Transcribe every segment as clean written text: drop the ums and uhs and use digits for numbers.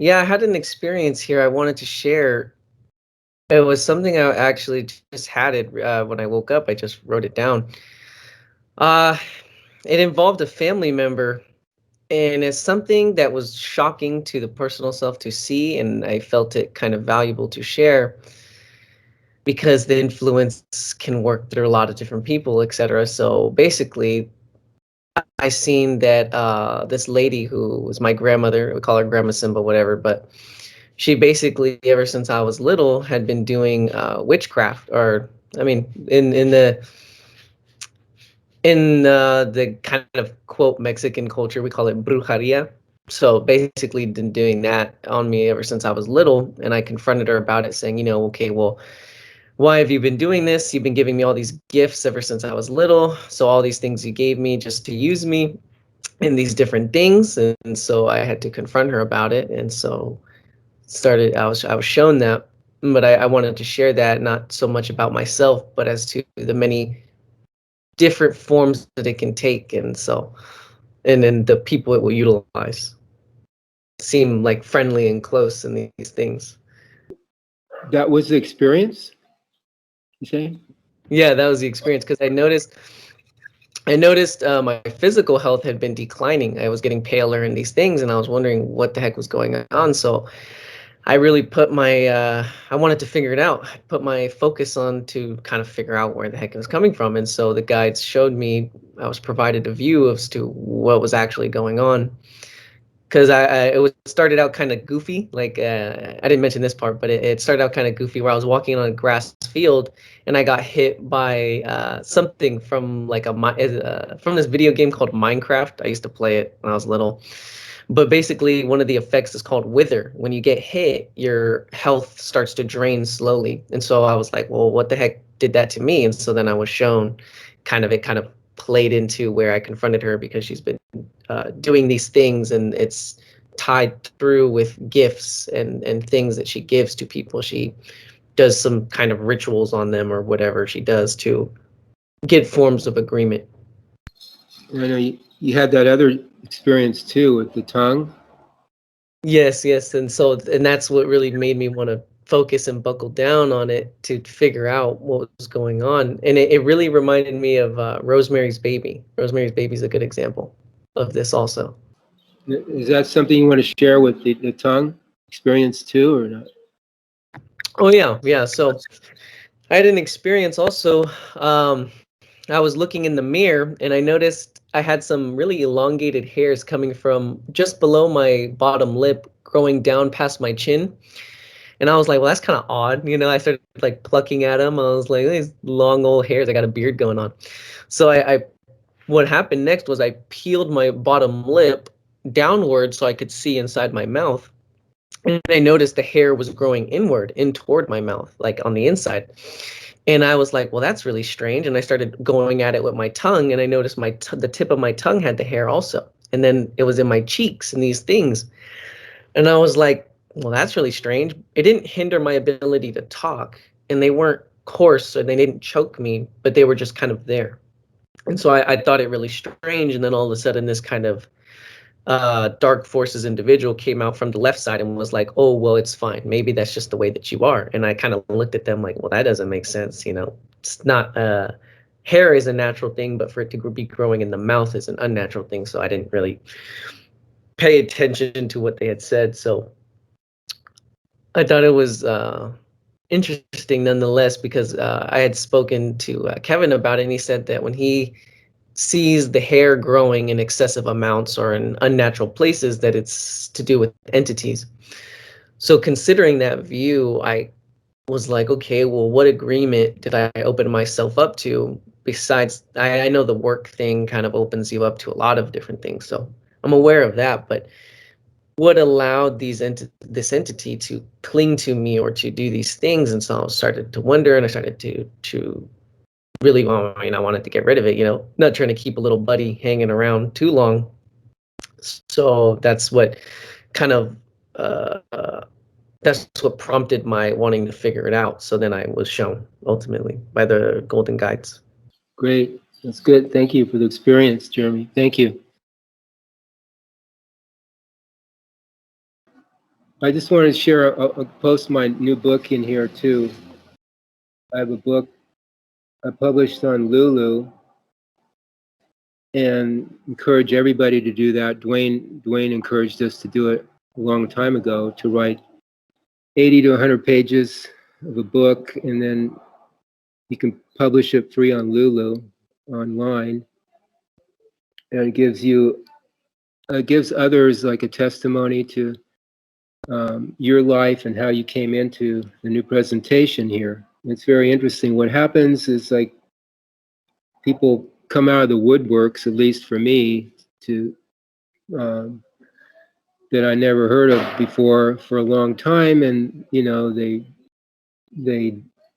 Yeah, I had an experience here I wanted to share. It was something I actually just had it when I woke up. I just wrote it down. Uh, it involved a family member, and it's something that was shocking to the personal self to see, and I felt it kind of valuable to share because the influence can work through a lot of different people, etc. So basically, I seen that this lady who was my grandmother, we call her Grandma Simba, whatever, but she basically, ever since I was little, had been doing witchcraft, or I mean, in the kind of quote Mexican culture, we call it brujeria. So basically, been doing that on me ever since I was little, and I confronted her about it, saying, okay, well, why have you been doing this? You've been giving me all these gifts ever since I was little, so all these things you gave me just to use me in these different things, and so I had to confront her about it, and so I was shown that, but I wanted to share that, not so much about myself, but as to the many different forms that it can take, and then the people it will utilize seem like friendly and close in these things. That was the experience, you say? Yeah, that was the experience because I noticed my physical health had been declining. I was getting paler in these things, and I was wondering what the heck was going on. So I really put I wanted to figure it out. I put my focus on to kind of figure out where the heck it was coming from. And so the guides showed me, I was provided a view as to what was actually going on. Because started out kind of goofy. Like, I didn't mention this part, but it started out kind of goofy where I was walking on a grass field and I got hit by something from like from this video game called Minecraft. I used to play it when I was little. But basically, one of the effects is called wither. When you get hit, your health starts to drain slowly. And so I was like, well, what the heck did that to me? And so then I was shown it kind of played into where I confronted her because she's been doing these things, and it's tied through with gifts and things that she gives to people. She does some kind of rituals on them or whatever she does to get forms of agreement. I know you had that other experience too with the tongue. Yes, and that's what really made me want to focus and buckle down on it to figure out what was going on. And it really reminded me of Rosemary's Baby. Rosemary's Baby is a good example of this also. Is that something you want to share with the tongue experience too, or not? Oh yeah. So I had an experience also. I was looking in the mirror and I noticed I had some really elongated hairs coming from just below my bottom lip, growing down past my chin. And I was like, well, that's kind of odd. I started like plucking at them. I was like, these long old hairs. I got a beard going on. So what happened next was I peeled my bottom lip downward so I could see inside my mouth. And I noticed the hair was growing inward, in toward my mouth, like on the inside. And I was like, well, that's really strange. And I started going at it with my tongue, and I noticed the tip of my tongue had the hair also. And then it was in my cheeks and these things. And I was like, well, that's really strange. It didn't hinder my ability to talk, and they weren't coarse, or they didn't choke me, but they were just kind of there. And so I thought it really strange. And then all of a sudden, this kind of dark forces individual came out from the left side and was like, oh, well, it's fine. Maybe that's just the way that you are. And I kind of looked at them like, well, that doesn't make sense. It's not, hair is a natural thing, but for it to be growing in the mouth is an unnatural thing. So I didn't really pay attention to what they had said. So I thought it was interesting nonetheless, because I had spoken to Kevin about it, and he said that when he sees the hair growing in excessive amounts or in unnatural places, that it's to do with entities. So considering that view, I was like, okay, well, what agreement did I open myself up to? Besides, I know the work thing kind of opens you up to a lot of different things, so I'm aware of that. But what allowed this entity to cling to me or to do these things? And so I started to wonder, and I started to really, well, I wanted to get rid of it, not trying to keep a little buddy hanging around too long. So that's what kind of that's what prompted my wanting to figure it out. So then I was shown ultimately by the golden guides. Great, that's good. Thank you for the experience, Jeremy. Thank you. I just wanted to share, I'll post my new book in here too. I have a book I published on Lulu, and encourage everybody to do that. Duane encouraged us to do it a long time ago, to write 80 to 100 pages of a book, and then you can publish it free on Lulu online. And it gives others like a testimony to your life and how you came into the new presentation here. It's very interesting. What happens is, like, people come out of the woodworks, at least for me, to that I never heard of before for a long time, and they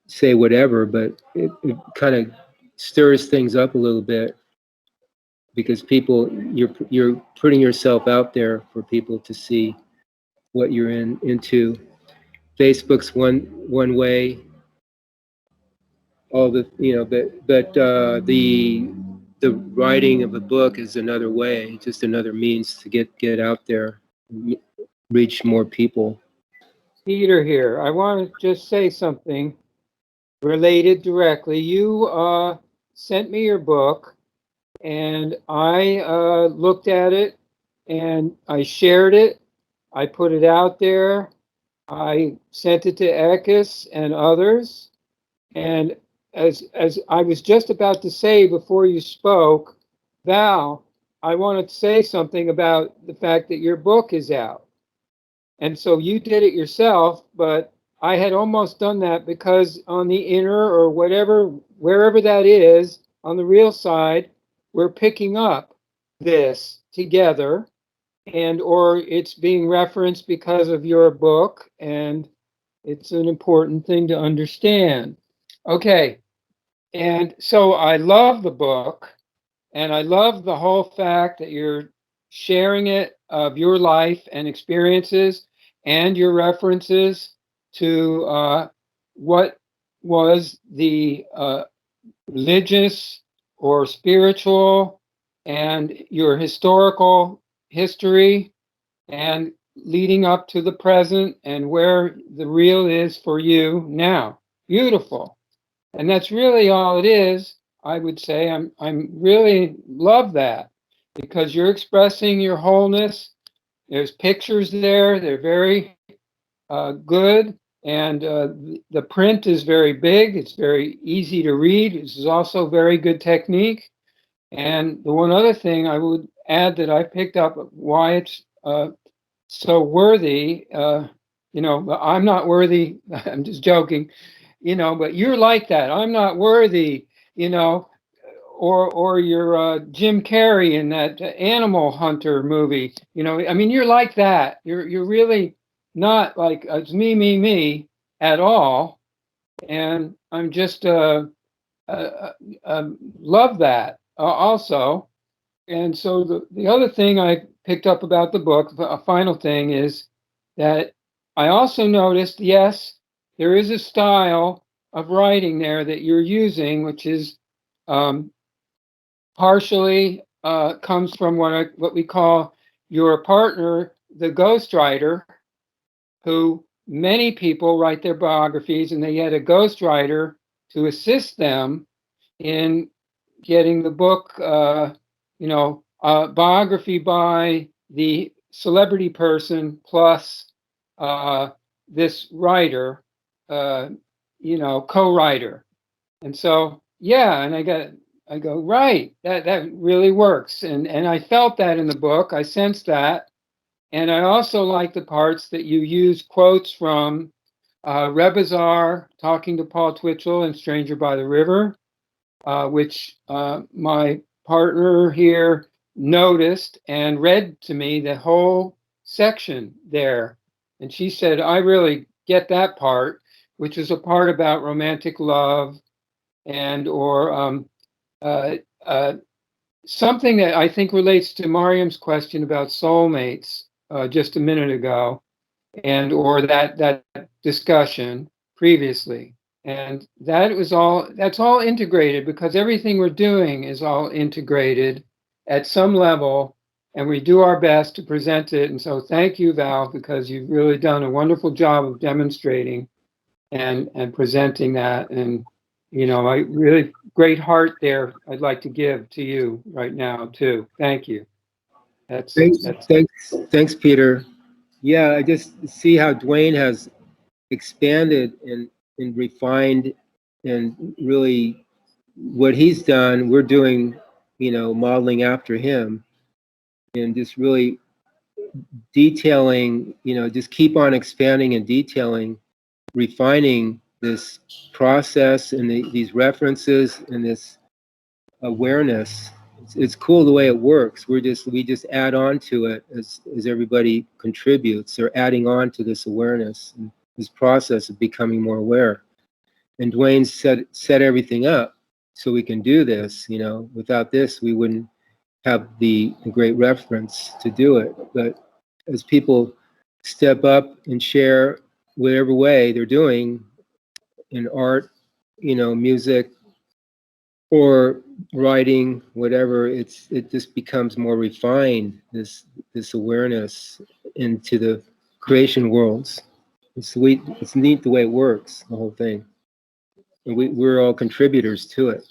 say whatever, but it kind of stirs things up a little bit, because you're putting yourself out there for people to see what you're into. Facebook's one way. All the but the writing of a book is another way, just another means to get out there, reach more people. Peter here. I want to just say something related directly. You sent me your book, and I looked at it, and I shared it. I put it out there. I sent it to Ekis and others. And as I was just about to say before you spoke, Val, I wanted to say something about the fact that your book is out. And so you did it yourself, but I had almost done that because on the inner or whatever, wherever that is, on the real side, we're picking up this together, and or it's being referenced because of your book, and it's an important thing to understand. Okay, and so I love the book, and I love the whole fact that you're sharing it of your life and experiences, and your references to what was the religious or spiritual, and your historical history, and leading up to the present, and where the real is for you now. Beautiful. And that's really all it is. I would say I'm really love that, because you're expressing your wholeness. There's pictures there. They're very good. And the print is very big. It's very easy to read. This is also very good technique. And the one other thing I would add that I picked up why it's so worthy, I'm not worthy. I'm just joking. But you're like that. I'm not worthy, or you're Jim Carrey in that Animal Hunter movie. You're like that. You're really not like it's me at all. And I'm just love that also. And so the other thing I picked up about the book, a final thing, is that I also noticed, yes, there is a style of writing there that you're using, which is partially comes from what we call your partner, the ghostwriter, who many people write their biographies, and they get a ghostwriter to assist them in getting the book, biography by the celebrity person plus this writer, co-writer. And so, yeah, and I go, right, that really works. And I felt that in the book. I sensed that. And I also like the parts that you use quotes from Rebazar talking to Paul Twitchell in Stranger by the River, which my partner here noticed and read to me the whole section there. And she said, I really get that part, which is a part about romantic love, and or something that I think relates to Mariam's question about soulmates just a minute ago, and or that discussion previously. And that's all integrated, because everything we're doing is all integrated at some level. and we do our best to present it. And so thank you, Val, because you've really done a wonderful job of demonstrating and presenting that. And, you know, I really great heart there I'd like to give to you right now, too. Thank you. Thanks, Peter. Yeah, I just see how Duane has expanded and refined, and really what he's done, we're doing, you know, modeling after him, and just really detailing, you know, just keep on expanding and detailing, refining this process and these references and this awareness. It's cool the way it works. We just add on to it as everybody contributes. They're adding on to this awareness and this process of becoming more aware. And Duane set everything up so we can do this. You know, without this, we wouldn't have the great reference to do it. But as people step up and share whatever way they're doing in art, you know, music, or writing, whatever, it just becomes more refined, this awareness into the creation worlds. It's sweet, it's neat the way it works, the whole thing. And we're all contributors to it.